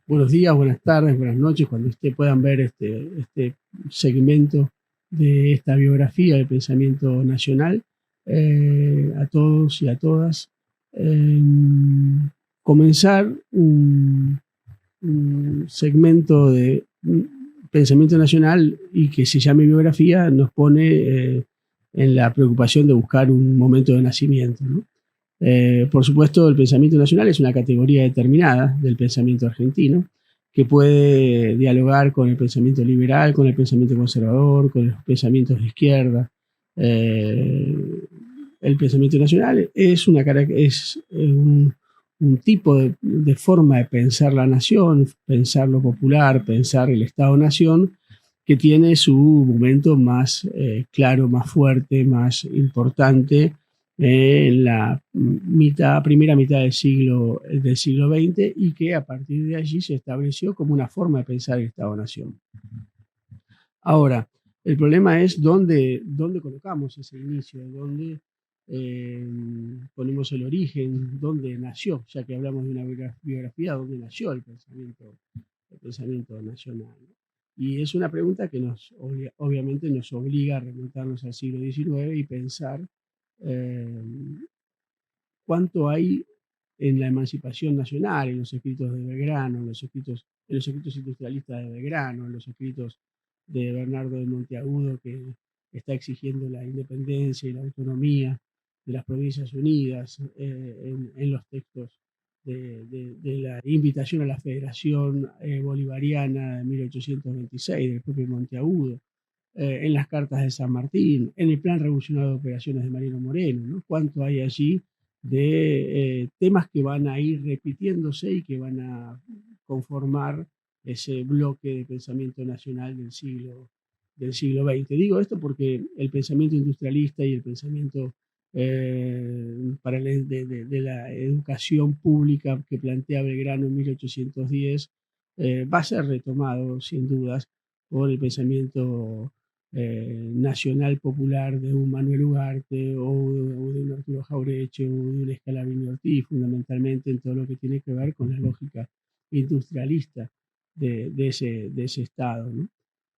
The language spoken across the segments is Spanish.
Buenos días, buenas tardes, buenas noches, cuando ustedes puedan ver este segmento de esta biografía del pensamiento nacional. A todos y a todas. Eh, Comenzar un segmento de pensamiento nacional y que se llame biografía nos pone en la preocupación de buscar un momento de nacimiento, ¿no? Por supuesto, el pensamiento nacional es una categoría determinada del pensamiento argentino que puede dialogar con el pensamiento liberal, con el pensamiento conservador, con los pensamientos de izquierda. El pensamiento nacional es un tipo de forma de pensar la nación, pensar lo popular, pensar el Estado-nación, que tiene su momento más claro, más fuerte, más importante en la primera mitad del siglo XX, y que a partir de allí se estableció como una forma de pensar el Estado-Nación. Ahora, el problema es dónde colocamos ese inicio, dónde ponemos el origen, dónde nació, ya que hablamos de una biografía, dónde nació el pensamiento nacional. Y es una pregunta que obviamente nos obliga a remontarnos al siglo XIX y pensar eh, cuánto hay en la emancipación nacional, en los escritos de Belgrano, en los escritos industrialistas de Belgrano, en los escritos de Bernardo de Monteagudo, que está exigiendo la independencia y la autonomía de las Provincias Unidas, en los textos de la invitación a la Federación Bolivariana de 1826, del propio Monteagudo, en las cartas de San Martín, en el Plan Revolucionario de Operaciones de Mariano Moreno, ¿no? ¿Cuánto hay allí de temas que van a ir repitiéndose y que van a conformar ese bloque de pensamiento nacional del siglo XX? Digo esto porque el pensamiento industrialista y el pensamiento de la educación pública que plantea Belgrano en 1810 va a ser retomado, sin dudas, por el pensamiento nacional popular de un Manuel Ugarte o de un Arturo Jaureche o de un Scalabrini Ortiz, fundamentalmente en todo lo que tiene que ver con la lógica industrialista de ese Estado, ¿no?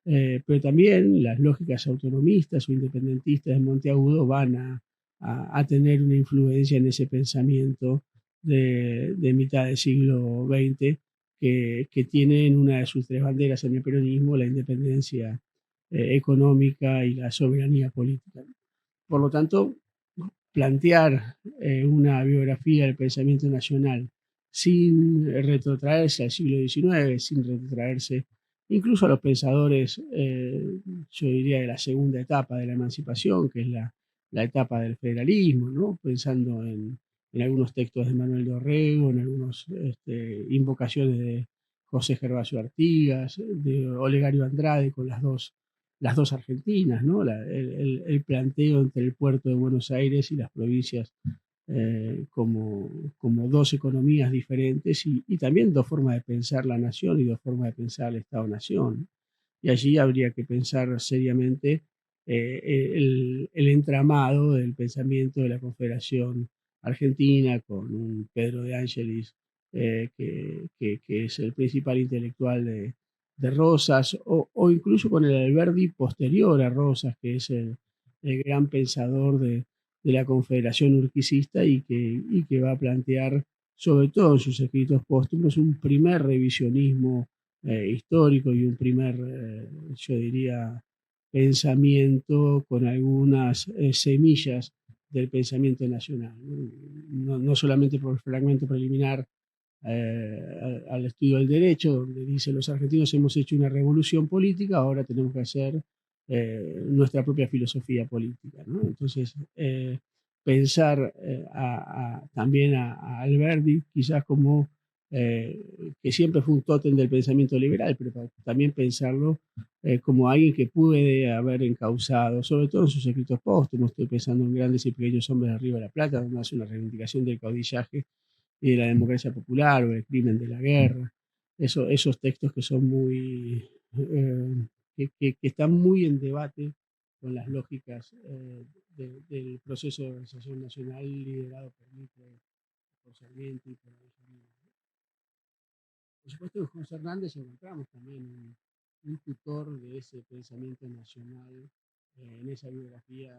Pero también las lógicas autonomistas o independentistas de Monteagudo van a tener una influencia en ese pensamiento de mitad del siglo XX, que tienen una de sus tres banderas en el peronismo, la independencia económica y la soberanía política. Por lo tanto, plantear una biografía del pensamiento nacional sin retrotraerse al siglo XIX, sin retrotraerse incluso a los pensadores, yo diría, de la segunda etapa de la emancipación, que es la etapa del federalismo, ¿no? Pensando en algunos textos de Manuel Dorrego, en algunas invocaciones de José Gervasio Artigas, de Olegario Andrade, con las dos Argentinas, ¿no? El planteo entre el puerto de Buenos Aires y las provincias como dos economías diferentes y también dos formas de pensar la nación y dos formas de pensar el Estado-nación. Y allí habría que pensar seriamente el entramado del pensamiento de la Confederación Argentina, con un Pedro de Angelis, que es el principal intelectual de Rosas, o incluso con el Alberdi posterior a Rosas, que es el gran pensador de la Confederación Urquicista y que va a plantear, sobre todo en sus escritos póstumos, un primer revisionismo histórico y un primer, yo diría, pensamiento con algunas semillas del pensamiento nacional, ¿no? No solamente por el fragmento preliminar al estudio del derecho, donde dice: los argentinos hemos hecho una revolución política, ahora tenemos que hacer nuestra propia filosofía política, ¿no? Entonces, pensar también a Alberdi quizás como que siempre fue un tótem del pensamiento liberal, pero también pensarlo como alguien que puede haber encauzado, sobre todo en sus escritos póstumos. Estoy pensando en Grandes y Pequeños Hombres de Río de la Plata, donde hace una reivindicación del caudillaje y de la democracia popular o el crimen de la guerra. Esos textos que son que están muy en debate con las lógicas del proceso de organización nacional, liderado por Mitre, por Sarmiento y por Angelino. Por supuesto, en José Hernández encontramos también un tutor de ese pensamiento nacional en esa biografía,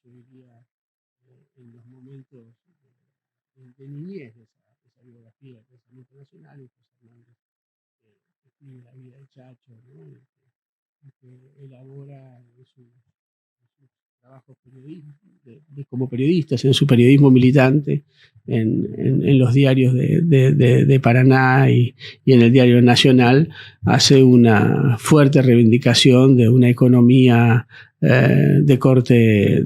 yo diría, en los momentos de niñez de esa biografía del pensamiento nacional, y José Hernández escribe La vida del Chacho, ¿no? Que elabora en sus trabajos como periodistas, en su periodismo militante, en los diarios de Paraná y en el Diario Nacional, hace una fuerte reivindicación de una economía de corte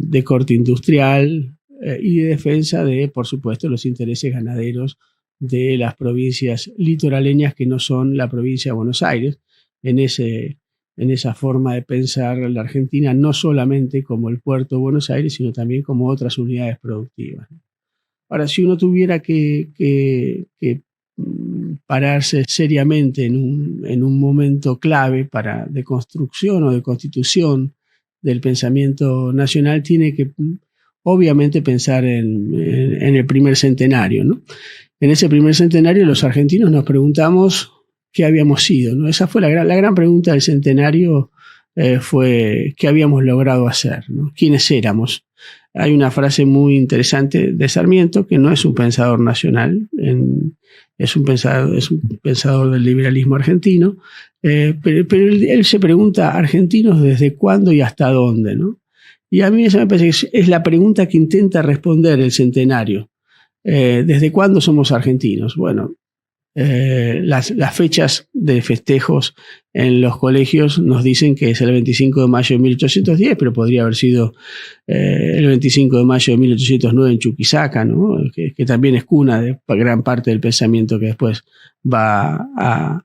industrial y de defensa de, por supuesto, los intereses ganaderos de las provincias litoraleñas que no son la provincia de Buenos Aires, en esa forma de pensar la Argentina no solamente como el puerto de Buenos Aires, sino también como otras unidades productivas. Ahora, si uno tuviera que pararse seriamente en un momento clave de construcción o de constitución del pensamiento nacional, tiene que obviamente pensar en el primer centenario, ¿no? En ese primer centenario los argentinos nos preguntamos qué habíamos sido, ¿no? Esa fue la gran pregunta del centenario, fue qué habíamos logrado hacer, ¿no? ¿Quiénes éramos? Hay una frase muy interesante de Sarmiento, que no es un pensador nacional, es un pensador del liberalismo argentino, pero él se pregunta, ¿argentinos desde cuándo y hasta dónde, ¿no? Y a mí esa me parece que es la pregunta que intenta responder el centenario. ¿Desde cuándo somos argentinos? Bueno, las fechas de festejos en los colegios nos dicen que es el 25 de mayo de 1810, pero podría haber sido el 25 de mayo de 1809 en Chuquisaca, ¿no? que también es cuna de gran parte del pensamiento que después va a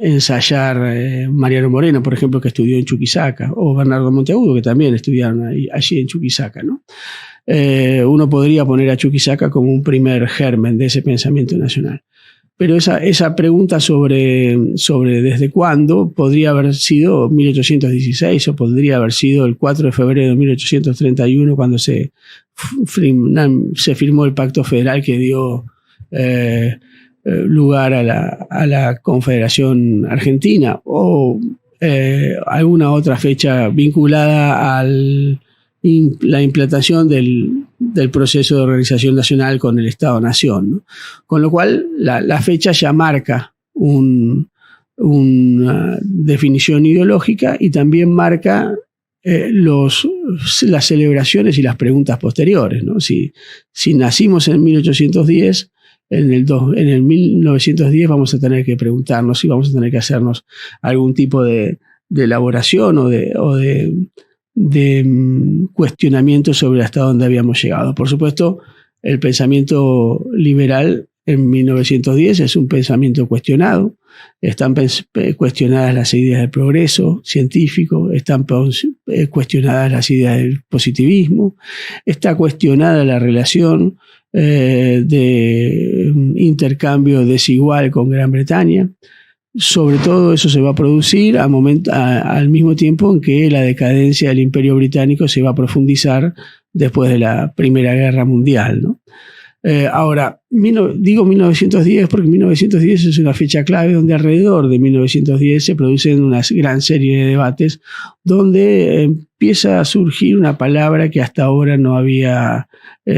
ensayar Mariano Moreno, por ejemplo, que estudió en Chuquisaca, o Bernardo Monteagudo, que también estudiaron allí en Chuquisaca, ¿no? Uno podría poner a Chuquisaca como un primer germen de ese pensamiento nacional. Pero esa pregunta sobre desde cuándo podría haber sido 1816 o podría haber sido el 4 de febrero de 1831 cuando se firmó el Pacto Federal que dio lugar a la Confederación Argentina, o alguna otra fecha vinculada a la implantación del proceso de organización nacional con el Estado-Nación, ¿no? Con lo cual la fecha ya marca una definición ideológica y también marca las celebraciones y las preguntas posteriores, ¿no? Si nacimos en 1810, en el 1910 vamos a tener que preguntarnos y vamos a tener que hacernos algún tipo de elaboración o de cuestionamiento sobre hasta dónde habíamos llegado. Por supuesto, el pensamiento liberal en 1910 es un pensamiento cuestionado. Están cuestionadas las ideas del progreso científico, están cuestionadas las ideas del positivismo, está cuestionada la relación de intercambio desigual con Gran Bretaña. Sobre todo eso se va a producir al mismo tiempo en que la decadencia del Imperio Británico se va a profundizar después de la Primera Guerra Mundial, ¿no? Ahora, digo 1910 porque 1910 es una fecha clave donde alrededor de 1910 se producen una gran serie de debates donde empieza a surgir una palabra que hasta ahora no había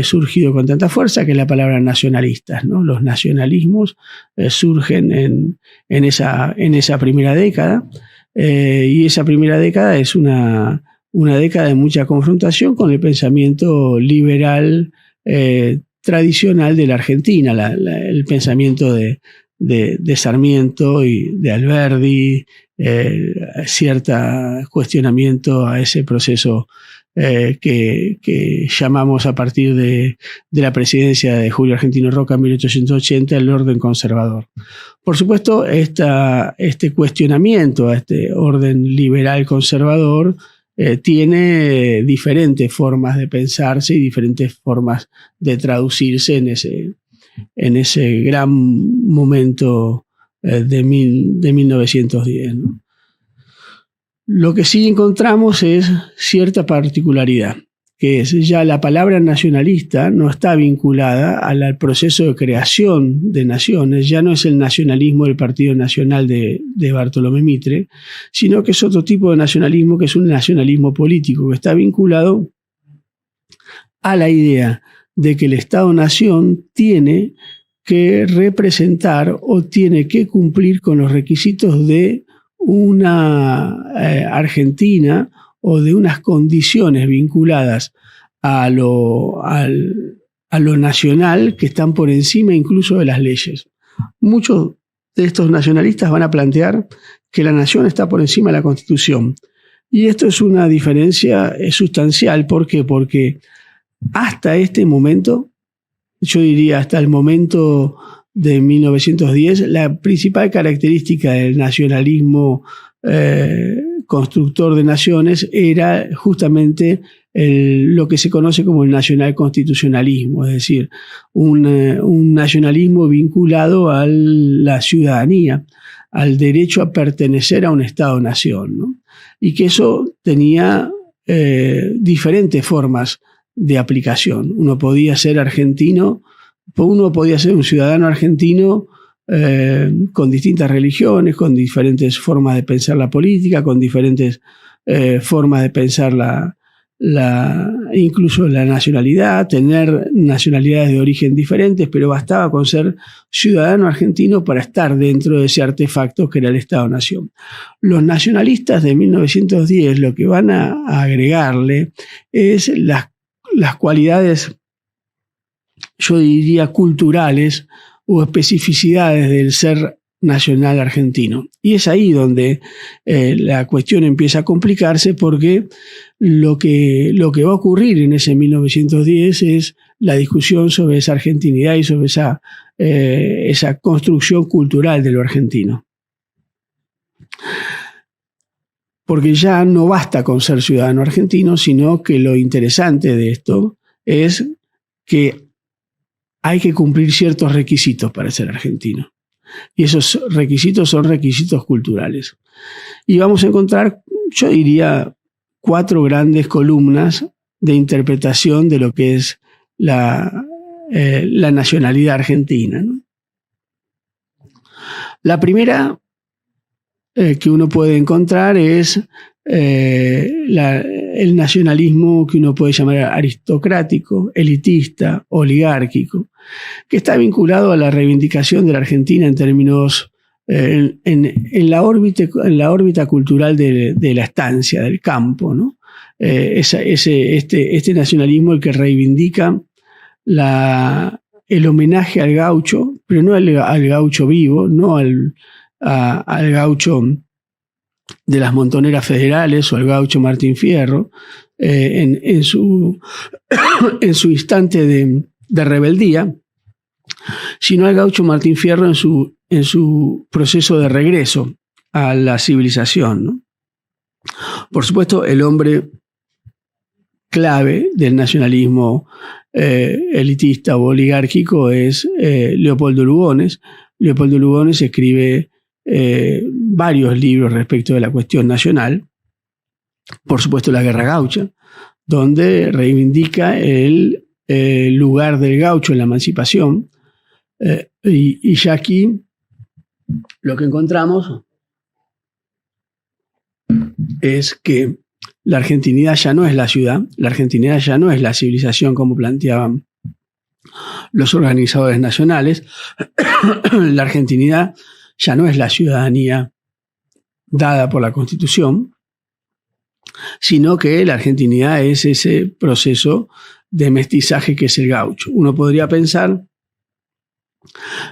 surgido con tanta fuerza, que es la palabra nacionalistas, ¿no? Los nacionalismos surgen en esa primera década, y esa primera década es una década de mucha confrontación con el pensamiento liberal tradicional de la Argentina, el pensamiento de Sarmiento y de Alberdi, cierto cuestionamiento a ese proceso que llamamos a partir de la presidencia de Julio Argentino Roca en 1880 el orden conservador. Por supuesto, este cuestionamiento a este orden liberal conservador tiene diferentes formas de pensarse y diferentes formas de traducirse en ese gran momento de 1910, ¿no? Lo que sí encontramos es cierta particularidad. que es ya la palabra nacionalista no está vinculada al proceso de creación de naciones, ya no es el nacionalismo del Partido Nacional de Bartolomé Mitre, sino que es otro tipo de nacionalismo, que es un nacionalismo político, que está vinculado a la idea de que el Estado-Nación tiene que representar o tiene que cumplir con los requisitos de una Argentina o de unas condiciones vinculadas a lo nacional que están por encima incluso de las leyes. Muchos de estos nacionalistas van a plantear que la nación está por encima de la Constitución. Y esto es una diferencia sustancial. ¿Por qué? Porque hasta este momento, yo diría hasta el momento de 1910, la principal característica del nacionalismo constructor de naciones era justamente lo que se conoce como el nacionalconstitucionalismo, es decir, un nacionalismo vinculado a la ciudadanía, al derecho a pertenecer a un Estado-nación, ¿no? Y que eso tenía diferentes formas de aplicación. Uno podía ser argentino, uno podía ser un ciudadano argentino con distintas religiones, con diferentes formas de pensar la política, con diferentes formas de pensar incluso la nacionalidad, tener nacionalidades de origen diferentes, pero bastaba con ser ciudadano argentino para estar dentro de ese artefacto que era el Estado-Nación. Los nacionalistas de 1910 lo que van a agregarle es las cualidades, yo diría, culturales o especificidades del ser nacional argentino. Y es ahí donde la cuestión empieza a complicarse, porque lo que va a ocurrir en ese 1910 es la discusión sobre esa argentinidad y sobre esa construcción cultural de lo argentino. Porque ya no basta con ser ciudadano argentino, sino que lo interesante de esto es que hay que cumplir ciertos requisitos para ser argentino. Y esos requisitos son requisitos culturales. Y vamos a encontrar, yo diría, 4 grandes columnas de interpretación de lo que es la nacionalidad argentina, ¿no? La primera que uno puede encontrar es el nacionalismo que uno puede llamar aristocrático, elitista, oligárquico, que está vinculado a la reivindicación de la Argentina en términos, en la órbita cultural de la estancia, del campo, ¿no? Este nacionalismo el que reivindica el homenaje al gaucho, pero no al gaucho vivo, no al gaucho de las montoneras federales o al gaucho Martín Fierro, en su instante de rebeldía, sino al gaucho Martín Fierro en su proceso de regreso a la civilización, ¿no? Por supuesto, el hombre clave del nacionalismo elitista o oligárquico es Leopoldo Lugones. Leopoldo Lugones escribe varios libros respecto de la cuestión nacional. Por supuesto, La Guerra Gaucha, donde reivindica el lugar del gaucho en la emancipación. Y ya aquí lo que encontramos es que la argentinidad ya no es la ciudad, la argentinidad ya no es la civilización como planteaban los organizadores nacionales, la argentinidad ya no es la ciudadanía dada por la Constitución, sino que la argentinidad es ese proceso de mestizaje que es el gaucho. Uno podría pensar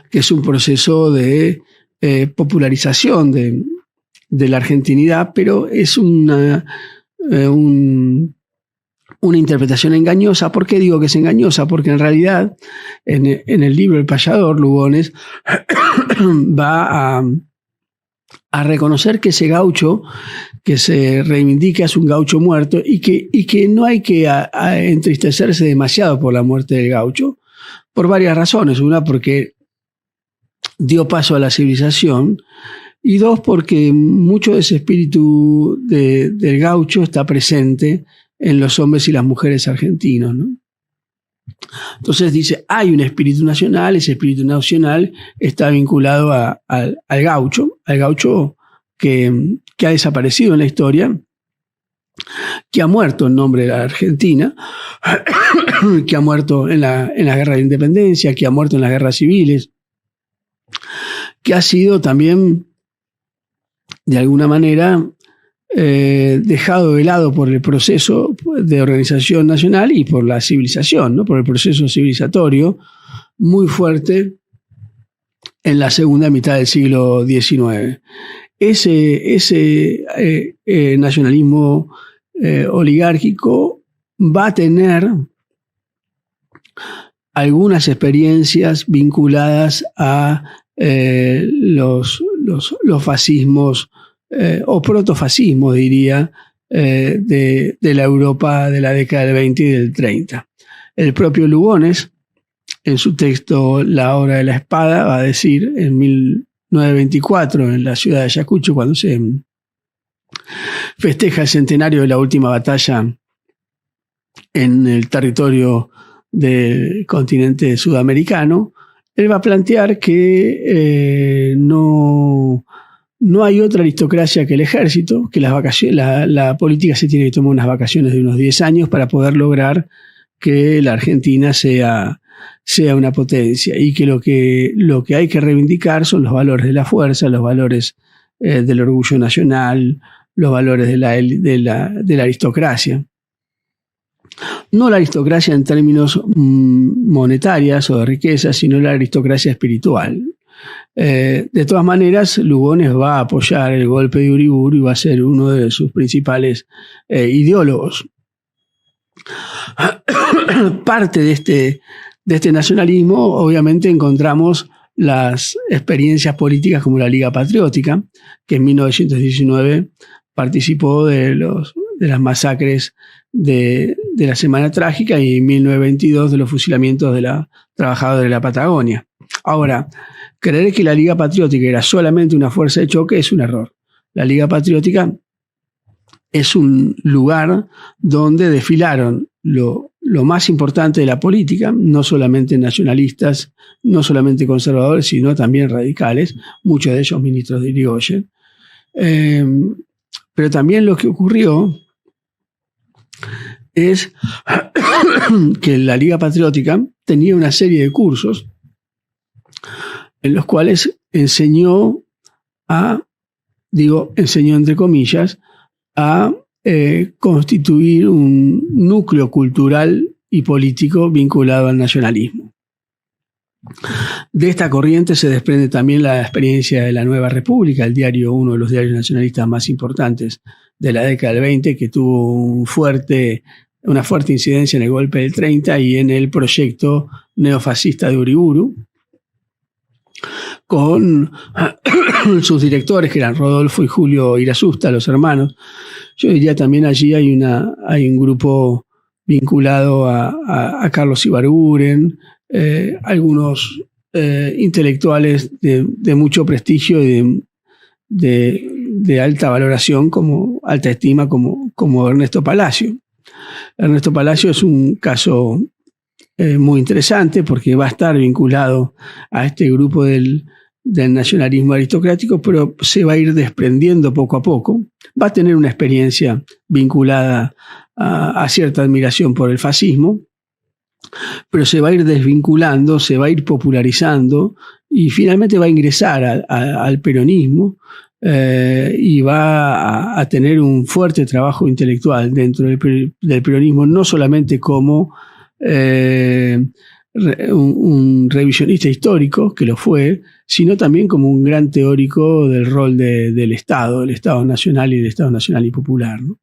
que es un proceso de popularización de la argentinidad, pero es una interpretación engañosa. ¿Por qué digo que es engañosa? Porque en realidad en el libro El Payador, Lugones va a reconocer que ese gaucho que se reivindica es un gaucho muerto y que no hay que entristecerse demasiado por la muerte del gaucho, por varias razones. Una, porque dio paso a la civilización, y dos, porque mucho de ese espíritu del gaucho está presente en los hombres y las mujeres argentinos, ¿no? Entonces dice, hay un espíritu nacional, ese espíritu nacional está vinculado al gaucho que ha desaparecido en la historia, que ha muerto en nombre de la Argentina, que ha muerto en la guerra de independencia, que ha muerto en las guerras civiles, que ha sido también, de alguna manera, dejado de lado por el proceso de organización nacional y por la civilización, ¿no? Por el proceso civilizatorio muy fuerte en la segunda mitad del siglo XIX. Ese nacionalismo oligárquico va a tener algunas experiencias vinculadas a los fascismos o protofascismo, diría, de la Europa de la década del 20 y del 30. El propio Lugones, en su texto La hora de la espada, va a decir en 1924, en la ciudad de Ayacucho, cuando se festeja el centenario de la última batalla en el territorio del continente sudamericano, él va a plantear que no hay otra aristocracia que el ejército, que la política se tiene que tomar unas vacaciones de unos 10 años para poder lograr que la Argentina sea una potencia, y que lo que hay que reivindicar son los valores de la fuerza, los valores del orgullo nacional, los valores de la aristocracia. No la aristocracia en términos monetarios o de riqueza, sino la aristocracia espiritual. De todas maneras, Lugones va a apoyar el golpe de Uriburu y va a ser uno de sus principales ideólogos. Parte de este nacionalismo, obviamente, encontramos las experiencias políticas como la Liga Patriótica, que en 1919 participó de las masacres de la Semana Trágica, y en 1922 de los fusilamientos de los trabajadores de la Patagonia. Ahora, creer que la Liga Patriótica era solamente una fuerza de choque es un error. La Liga Patriótica es un lugar donde desfilaron lo más importante de la política, no solamente nacionalistas, no solamente conservadores, sino también radicales, muchos de ellos ministros de Irigoyen. Pero también lo que ocurrió es que la Liga Patriótica tenía una serie de cursos en los cuales enseñó entre comillas, a constituir un núcleo cultural y político vinculado al nacionalismo. De esta corriente se desprende también la experiencia de la Nueva República, uno de los diarios nacionalistas más importantes de la década del 20, que tuvo una fuerte incidencia en el golpe del 30 y en el proyecto neofascista de Uriburu, con sus directores, que eran Rodolfo y Julio Irazusta, los hermanos. Yo diría también allí hay un grupo vinculado a Carlos Ibarguren, algunos intelectuales de mucho prestigio y de alta valoración, alta estima, como Ernesto Palacio. Ernesto Palacio es un caso muy interesante porque va a estar vinculado a este grupo del nacionalismo aristocrático, pero se va a ir desprendiendo poco a poco. Va a tener una experiencia vinculada a cierta admiración por el fascismo, pero se va a ir desvinculando, se va a ir popularizando y finalmente va a ingresar al peronismo y va a tener un fuerte trabajo intelectual dentro del peronismo, no solamente como un revisionista histórico, que lo fue, sino también como un gran teórico del rol del Estado nacional y del Estado nacional y popular, ¿no?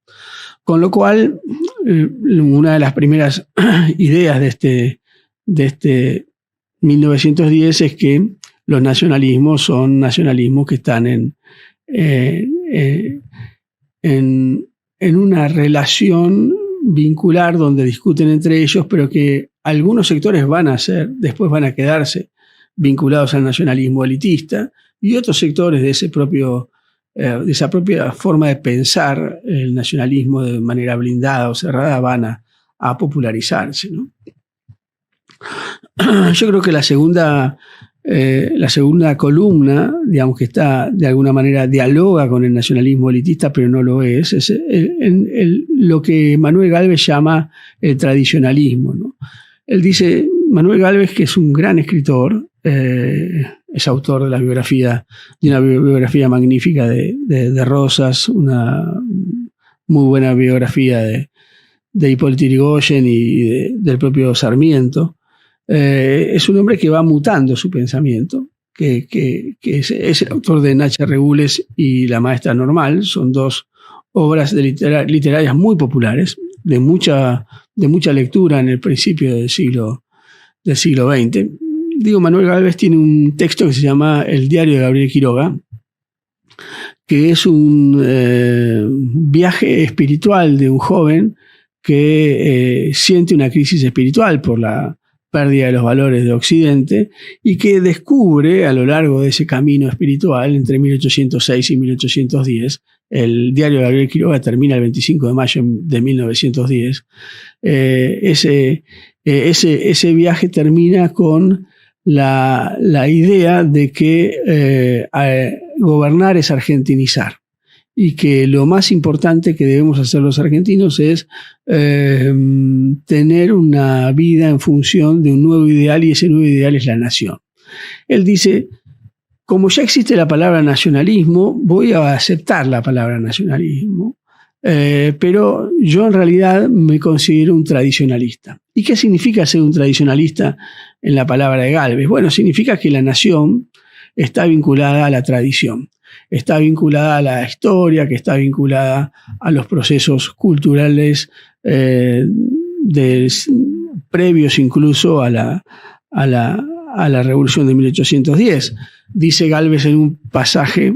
Con lo cual, una de las primeras ideas de este 1910 es que los nacionalismos son nacionalismos que están en una relación vincular donde discuten entre ellos, pero que algunos sectores después van a quedarse vinculados al nacionalismo elitista, y otros sectores de ese propio de esa propia forma de pensar el nacionalismo de manera blindada o cerrada van a popularizarse, ¿no? Yo creo que la segunda columna, digamos, que está de alguna manera dialoga con el nacionalismo elitista, pero no lo es lo que Manuel Gálvez llama el tradicionalismo, ¿no? Él dice, Manuel Gálvez, que es un gran escritor, es autor de una biografía magnífica de Rosas, una muy buena biografía de Hipólito Yrigoyen y del propio Sarmiento. Es un hombre que va mutando su pensamiento, que es el autor de Nacha Regules y La Maestra Normal. Son dos obras literarias muy populares, de mucha lectura en el principio del siglo XX. Manuel Gálvez tiene un texto que se llama El diario de Gabriel Quiroga, que es un viaje espiritual de un joven que siente una crisis espiritual por la pérdida de los valores de Occidente y que descubre a lo largo de ese camino espiritual entre 1806 y 1810, el diario de Gabriel Quiroga termina el 25 de mayo de 1910, ese viaje termina con la idea de que gobernar es argentinizar y que lo más importante que debemos hacer los argentinos es tener una vida en función de un nuevo ideal, y ese nuevo ideal es la nación. Él dice, como ya existe la palabra nacionalismo, voy a aceptar la palabra nacionalismo, pero yo en realidad me considero un tradicionalista. ¿Y qué significa ser un tradicionalista en la palabra de Gálvez? Bueno, significa que la nación está vinculada a la tradición, está vinculada a la historia, que está vinculada a los procesos culturales previos incluso a la Revolución de 1810. Dice Gálvez en un pasaje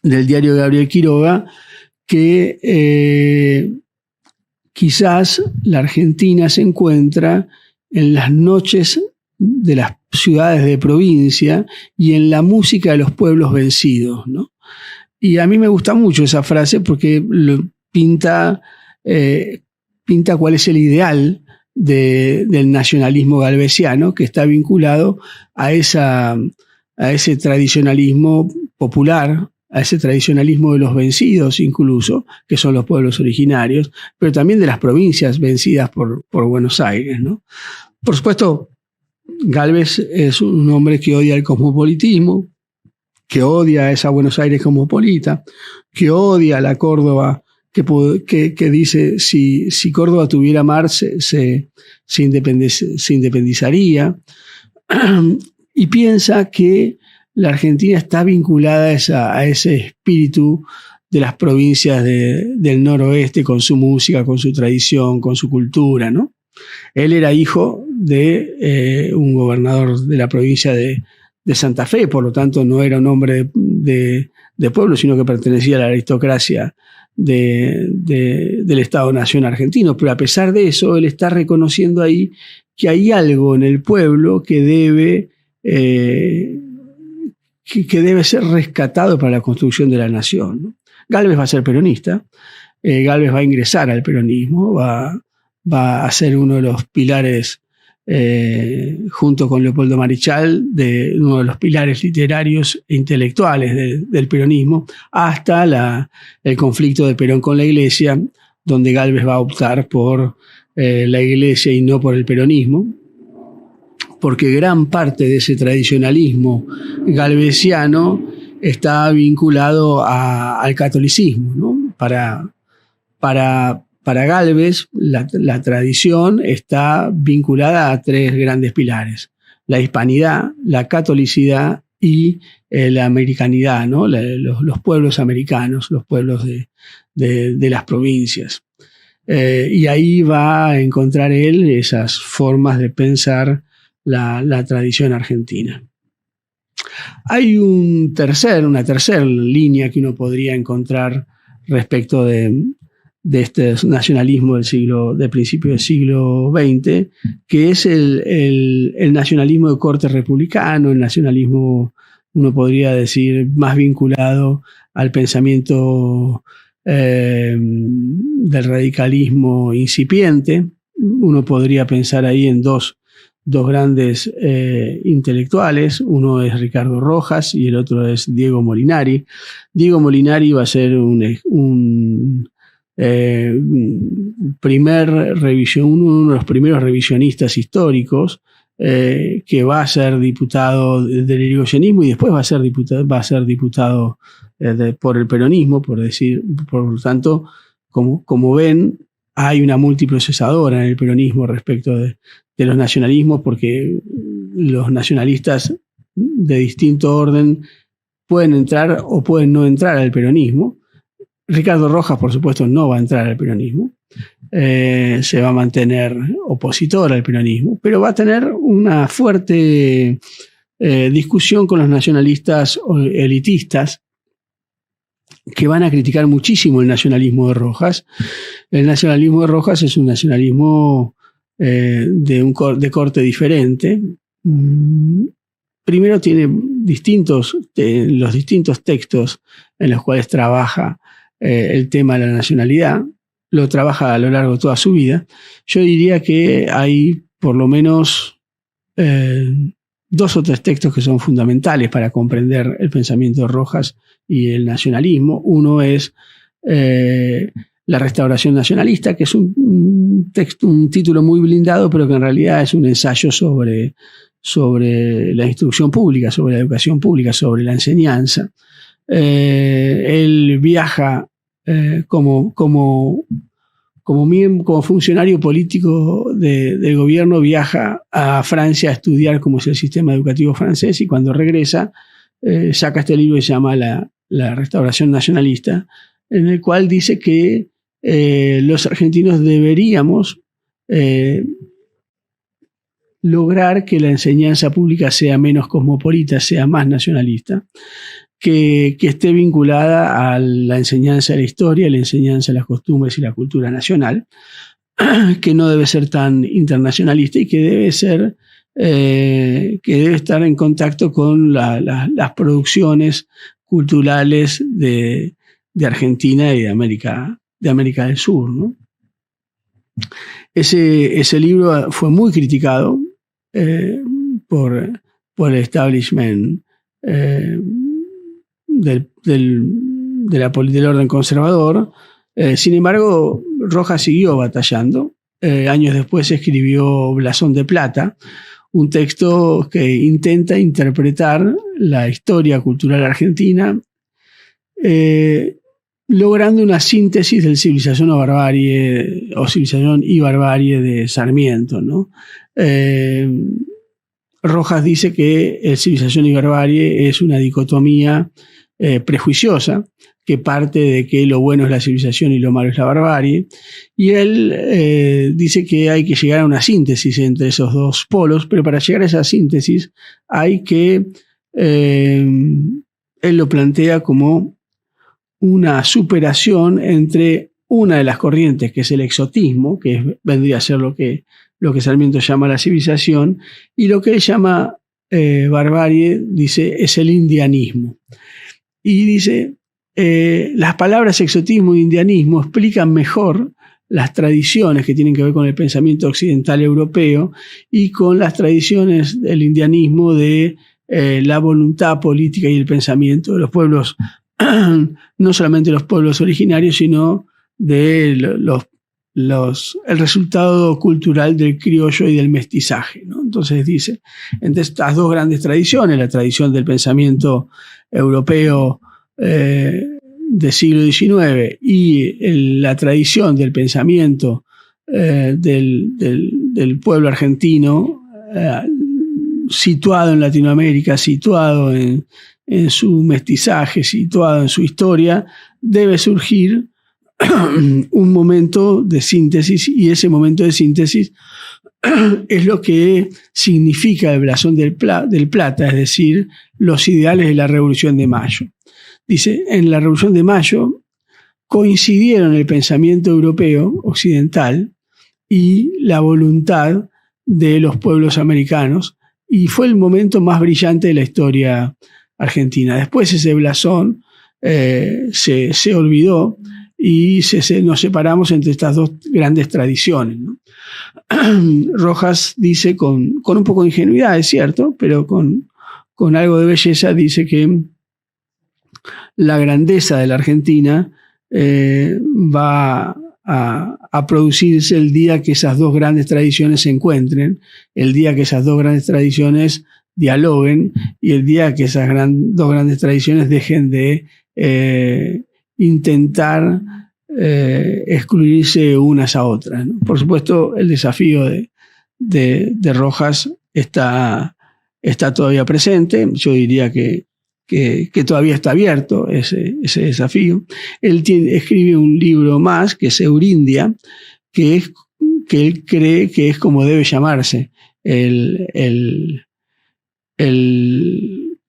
del diario de Gabriel Quiroga que quizás la Argentina se encuentra en las noches de las ciudades de provincia y en la música de los pueblos vencidos, ¿no? Y a mí me gusta mucho esa frase porque pinta cuál es el ideal del nacionalismo galvesiano, que está vinculado a ese tradicionalismo popular, a ese tradicionalismo de los vencidos incluso, que son los pueblos originarios, pero también de las provincias vencidas por Buenos Aires, ¿no? Por supuesto, Gálvez es un hombre que odia el cosmopolitismo, que odia a esa Buenos Aires cosmopolita, que odia a la Córdoba, que dice si Córdoba tuviera mar se independizaría, y piensa que la Argentina está vinculada a ese espíritu de las provincias del noroeste, con su música, con su tradición, con su cultura, ¿no? Él era hijo de un gobernador de la provincia de Santa Fe, por lo tanto no era un hombre de pueblo, sino que pertenecía a la aristocracia del Estado-Nación argentino. Pero a pesar de eso, él está reconociendo ahí que hay algo en el pueblo que debe ser rescatado para la construcción de la nación, ¿no? Gálvez va a ser peronista, Gálvez va a ingresar al peronismo, va a ser uno de los pilares, junto con Leopoldo Marichal, uno de los pilares literarios e intelectuales del peronismo, hasta el conflicto de Perón con la Iglesia, donde Gálvez va a optar por la Iglesia y no por el peronismo, porque gran parte de ese tradicionalismo galvesiano está vinculado al catolicismo, ¿no? Para Gálvez, la tradición está vinculada a tres grandes pilares: la hispanidad, la catolicidad y la americanidad, ¿no? Los pueblos americanos, los pueblos de las provincias. Y ahí va a encontrar él esas formas de pensar la tradición argentina. Hay una tercera línea que uno podría encontrar respecto de este nacionalismo del principio del siglo XX, que es el nacionalismo de corte republicano, el nacionalismo uno podría decir más vinculado al pensamiento del radicalismo incipiente. Uno podría pensar ahí en dos grandes intelectuales. Uno es Ricardo Rojas y el otro es Diego Molinari. Diego Molinari va a ser uno de los primeros revisionistas históricos que va a ser diputado del irigoyenismo y después va a ser diputado por el peronismo, por lo tanto, como ven, hay una multiprocesadora en el peronismo respecto de los nacionalismos, porque los nacionalistas de distinto orden pueden entrar o pueden no entrar al peronismo. Ricardo Rojas, por supuesto, no va a entrar al peronismo. Se va a mantener opositor al peronismo, pero va a tener una fuerte discusión con los nacionalistas elitistas, que van a criticar muchísimo el nacionalismo de Rojas. El nacionalismo de Rojas es un nacionalismo de corte diferente. Primero tiene los distintos textos en los cuales trabaja el tema de la nacionalidad, lo trabaja a lo largo de toda su vida. Yo diría que hay por lo menos 2 o 3 textos que son fundamentales para comprender el pensamiento de Rojas y el nacionalismo. Uno es La Restauración Nacionalista, que es un título muy blindado, pero que en realidad es un ensayo sobre la instrucción pública, sobre la educación pública, sobre la enseñanza. Él viaja como funcionario político del gobierno, viaja a Francia a estudiar cómo es el sistema educativo francés, y cuando regresa saca este libro que se llama La Restauración Nacionalista, en el cual dice que los argentinos deberíamos lograr que la enseñanza pública sea menos cosmopolita, sea más nacionalista, que esté vinculada a la enseñanza de la historia, la enseñanza de las costumbres y la cultura nacional, que no debe ser tan internacionalista y que debe estar en contacto con las producciones culturales de Argentina y de América del Sur, ¿no? Ese libro fue muy criticado por el establishment del orden conservador. Sin embargo, Rojas siguió batallando. Años después escribió Blasón de Plata, un texto que intenta interpretar la historia cultural argentina, logrando una síntesis del Civilización o Civilización y Barbarie de Sarmiento, ¿no? Rojas dice que el Civilización y Barbarie es una dicotomía prejuiciosa, que parte de que lo bueno es la civilización y lo malo es la barbarie, y él dice que hay que llegar a una síntesis entre esos dos polos, pero para llegar a esa síntesis hay que, él lo plantea como una superación entre una de las corrientes, que es el exotismo, que vendría a ser lo que Sarmiento llama la civilización, y lo que él llama barbarie, dice, es el indianismo. Y dice, las palabras exotismo e indianismo explican mejor las tradiciones que tienen que ver con el pensamiento occidental europeo y con las tradiciones del indianismo de la voluntad política y el pensamiento de los pueblos, no solamente los pueblos originarios, sino de el resultado cultural del criollo y del mestizaje, ¿no? Entonces dice, entre estas dos grandes tradiciones, la tradición del pensamiento europeo del siglo XIX y la tradición del pensamiento del pueblo argentino, situado en Latinoamérica, situado en su mestizaje, situado en su historia, debe surgir un momento de síntesis, y ese momento de síntesis es lo que significa el Blasón del Plata, es decir, los ideales de la Revolución de Mayo. Dice, en la Revolución de Mayo coincidieron el pensamiento europeo occidental y la voluntad de los pueblos americanos, y fue el momento más brillante de la historia Argentina. Después ese blasón se olvidó y nos separamos entre estas dos grandes tradiciones, ¿no? Rojas dice con un poco de ingenuidad, es cierto, pero con algo de belleza, dice que la grandeza de la Argentina va a producirse el día que esas dos grandes tradiciones se encuentren, el día que esas dos grandes tradiciones dialoguen y el día que esas dos grandes tradiciones dejen de intentar excluirse unas a otras, ¿no? Por supuesto, el desafío de Rojas está todavía presente. Yo diría que todavía está abierto ese desafío. Él escribe un libro más, que es Eurindia, que él cree que es como debe llamarse el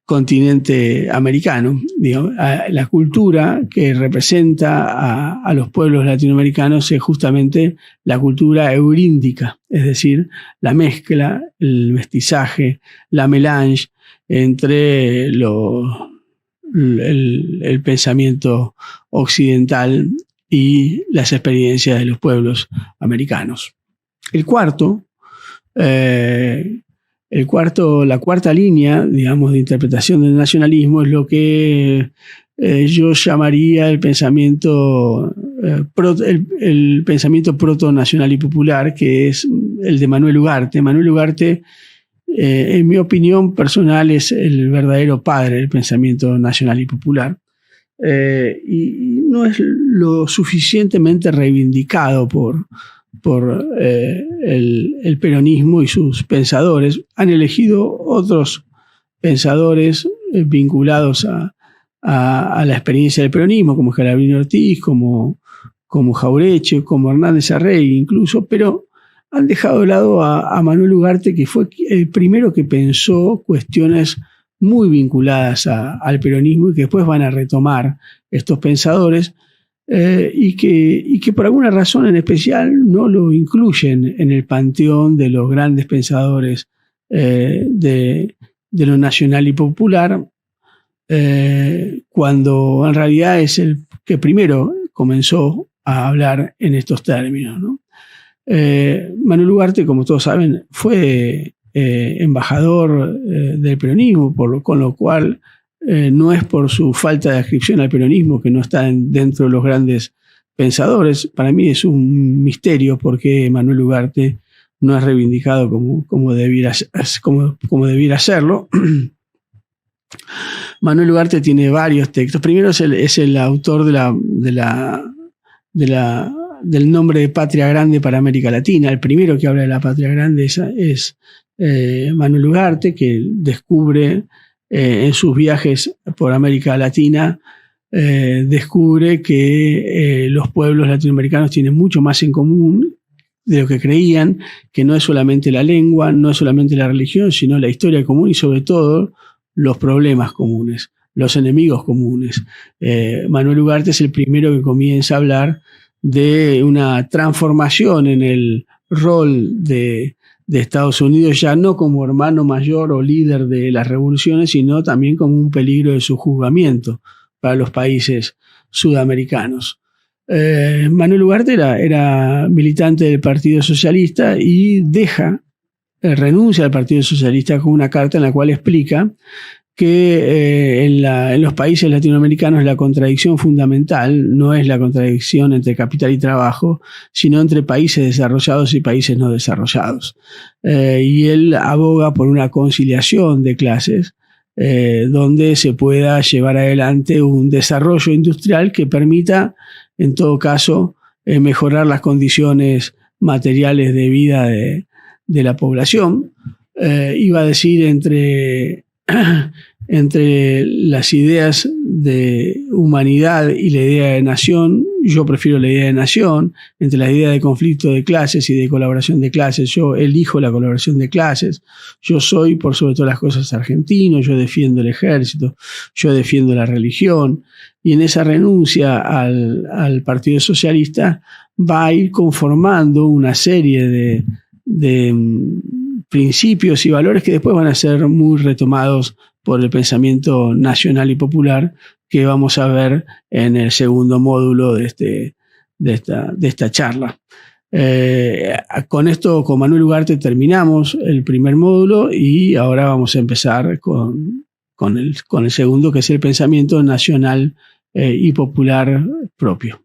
continente americano. Digamos, la cultura que representa a los pueblos latinoamericanos es justamente la cultura euríndica, es decir, la mezcla, el mestizaje, la melange entre el pensamiento occidental y las experiencias de los pueblos americanos. La cuarta línea, digamos, de interpretación del nacionalismo es lo que yo llamaría el pensamiento proto-nacional y popular, que es el de Manuel Ugarte. Manuel Ugarte, en mi opinión personal, es el verdadero padre del pensamiento nacional y popular. Y no es lo suficientemente reivindicado por el peronismo y sus pensadores. Han elegido otros pensadores vinculados a la experiencia del peronismo, como Scalabrini Ortiz, como Jaureche, como Hernández Arregui incluso, pero han dejado de lado a Manuel Ugarte, que fue el primero que pensó cuestiones muy vinculadas al peronismo y que después van a retomar estos pensadores. Y que por alguna razón en especial no lo incluyen en el panteón de los grandes pensadores de lo nacional y popular, cuando en realidad es el que primero comenzó a hablar en estos términos, ¿no? Manuel Ugarte, como todos saben, fue embajador del peronismo, con lo cual no es por su falta de adscripción al peronismo que no está dentro de los grandes pensadores. Para mí es un misterio por qué Manuel Ugarte no es reivindicado como debiera serlo. Manuel Ugarte tiene varios textos. Primero es el autor del nombre de Patria Grande para América Latina. El primero que habla de la Patria Grande es Manuel Ugarte, que descubre en sus viajes por América Latina, descubre que los pueblos latinoamericanos tienen mucho más en común de lo que creían, que no es solamente la lengua, no es solamente la religión, sino la historia común y sobre todo los problemas comunes, los enemigos comunes. Manuel Ugarte es el primero que comienza a hablar de una transformación en el rol de Estados Unidos, ya no como hermano mayor o líder de las revoluciones, sino también como un peligro de subjugamiento para los países sudamericanos. Manuel Ugarte era militante del Partido Socialista y renuncia al Partido Socialista con una carta en la cual explica que en los países latinoamericanos la contradicción fundamental no es la contradicción entre capital y trabajo, sino entre países desarrollados y países no desarrollados. Y él aboga por una conciliación de clases donde se pueda llevar adelante un desarrollo industrial que permita, en todo caso, mejorar las condiciones materiales de vida de la población. Iba a decir entre las ideas de humanidad y la idea de nación, yo prefiero la idea de nación. Entre la idea de conflicto de clases y de colaboración de clases, yo elijo la colaboración de clases. Yo soy, por sobre todas las cosas, argentino, yo defiendo el ejército, yo defiendo la religión. Y en esa renuncia al Partido Socialista va a ir conformando una serie de principios y valores que después van a ser muy retomados por el pensamiento nacional y popular que vamos a ver en el segundo módulo de esta charla. Con esto, con Manuel Ugarte, terminamos el primer módulo y ahora vamos a empezar con el segundo, que es el pensamiento nacional y popular propio.